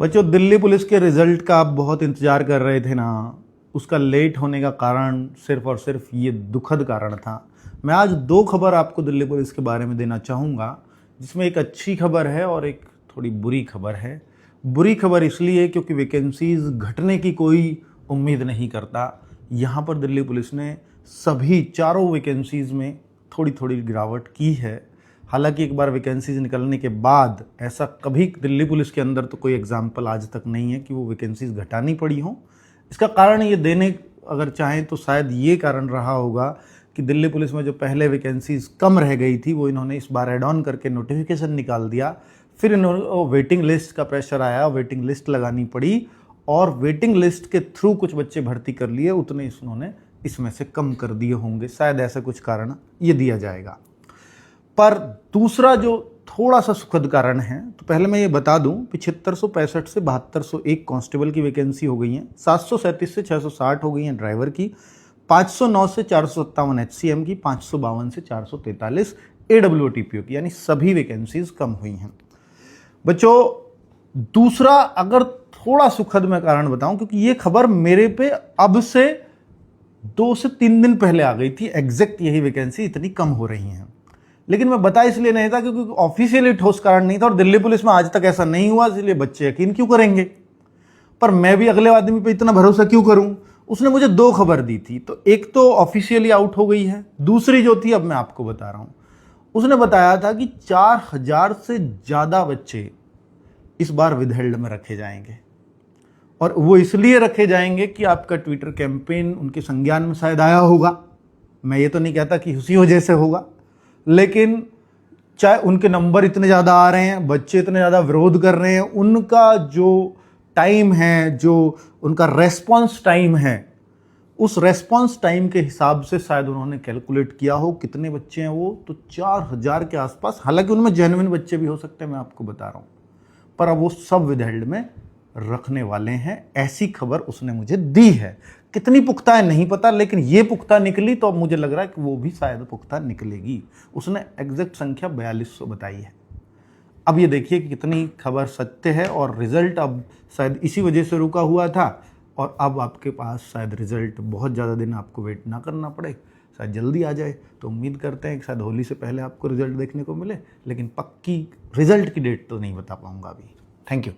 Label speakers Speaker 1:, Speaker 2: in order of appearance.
Speaker 1: बच्चों, दिल्ली पुलिस के रिजल्ट का आप बहुत इंतजार कर रहे थे ना। उसका लेट होने का कारण सिर्फ और सिर्फ ये दुखद कारण था। मैं आज दो खबर आपको दिल्ली पुलिस के बारे में देना चाहूँगा, जिसमें एक अच्छी खबर है और एक थोड़ी बुरी खबर है। बुरी खबर इसलिए क्योंकि वैकेंसीज घटने की कोई उम्मीद नहीं करता। यहाँ पर दिल्ली पुलिस ने सभी चारों वैकेंसीज में थोड़ी थोड़ी गिरावट की है। हालांकि एक बार वैकेंसीज निकलने के बाद ऐसा कभी दिल्ली पुलिस के अंदर तो कोई एग्जाम्पल आज तक नहीं है कि वो वैकेंसीज घटानी पड़ी हों। इसका कारण ये देने अगर चाहें तो शायद ये कारण रहा होगा कि दिल्ली पुलिस में जो पहले वैकेंसीज कम रह गई थी वो इन्होंने इस बार एड ऑन करके नोटिफिकेशन निकाल दिया। फिर इन्होंने वेटिंग लिस्ट का प्रेशर आया, वेटिंग लिस्ट लगानी पड़ी और वेटिंग लिस्ट के थ्रू कुछ बच्चे भर्ती कर लिए, उतने इन्होंने इसमें से कम कर दिए होंगे। शायद ऐसा कुछ कारण ये दिया जाएगा। पर दूसरा जो थोड़ा सा सुखद कारण है, तो पहले मैं ये बता दूं 7565 से 7201 कांस्टेबल की वैकेंसी हो गई हैं, 737 से 660 हो गई हैं ड्राइवर की, 509 से 457 एचसीएम की, 552 से 443 एडब्ल्यूटीपीओ की, यानी सभी वैकेंसीज कम हुई हैं। बच्चों, दूसरा अगर थोड़ा सुखद मैं कारण बताऊं, क्योंकि ये खबर मेरे पे अब से 2 से 3 दिन पहले आ गई थी, एग्जैक्ट यही वैकेंसी इतनी कम हो रही हैं। लेकिन मैं बता इसलिए नहीं था क्योंकि ऑफिशियली ठोस कारण नहीं था और दिल्ली पुलिस में आज तक ऐसा नहीं हुआ, इसलिए बच्चे यकीन क्यों करेंगे। पर मैं भी अगले आदमी पे इतना भरोसा क्यों करूं। उसने मुझे दो खबर दी थी, तो एक तो ऑफिशियली आउट हो गई है, दूसरी जो थी अब मैं आपको बता रहा हूं। उसने बताया था कि 4000 से ज्यादा बच्चे इस बार विदहेल्ड में रखे जाएंगे और वो इसलिए रखे जाएंगे कि आपका ट्विटर कैंपेन उनके संज्ञान में शायद आया होगा। मैं ये तो नहीं कहता कि उसी वजह से होगा, लेकिन चाहे उनके नंबर इतने ज़्यादा आ रहे हैं, बच्चे इतने ज़्यादा विरोध कर रहे हैं, उनका जो टाइम है, जो उनका रेस्पॉन्स टाइम है, उस रेस्पॉन्स टाइम के हिसाब से शायद उन्होंने कैलकुलेट किया हो कितने बच्चे हैं वो, तो 4000 के आसपास। हालांकि उनमें जेन्युइन बच्चे भी हो सकते हैं, मैं आपको बता रहा हूँ, पर अब वो सब विदहेल्ड में रखने वाले हैं, ऐसी खबर उसने मुझे दी है। कितनी पुख्ता है नहीं पता, लेकिन ये पुख्ता निकली तो अब मुझे लग रहा है कि वो भी शायद पुख्ता निकलेगी। उसने एग्जैक्ट संख्या 4200 बताई है। अब ये देखिए कि कितनी खबर सत्य है और रिजल्ट अब शायद इसी वजह से रुका हुआ था और अब आपके पास शायद रिजल्ट बहुत ज़्यादा दिन आपको वेट ना करना पड़े, शायद जल्दी आ जाए। तो उम्मीद करते हैं कि शायद होली से पहले आपको रिजल्ट देखने को मिले, लेकिन पक्की रिजल्ट की डेट तो नहीं बता पाऊंगा अभी। Thank you.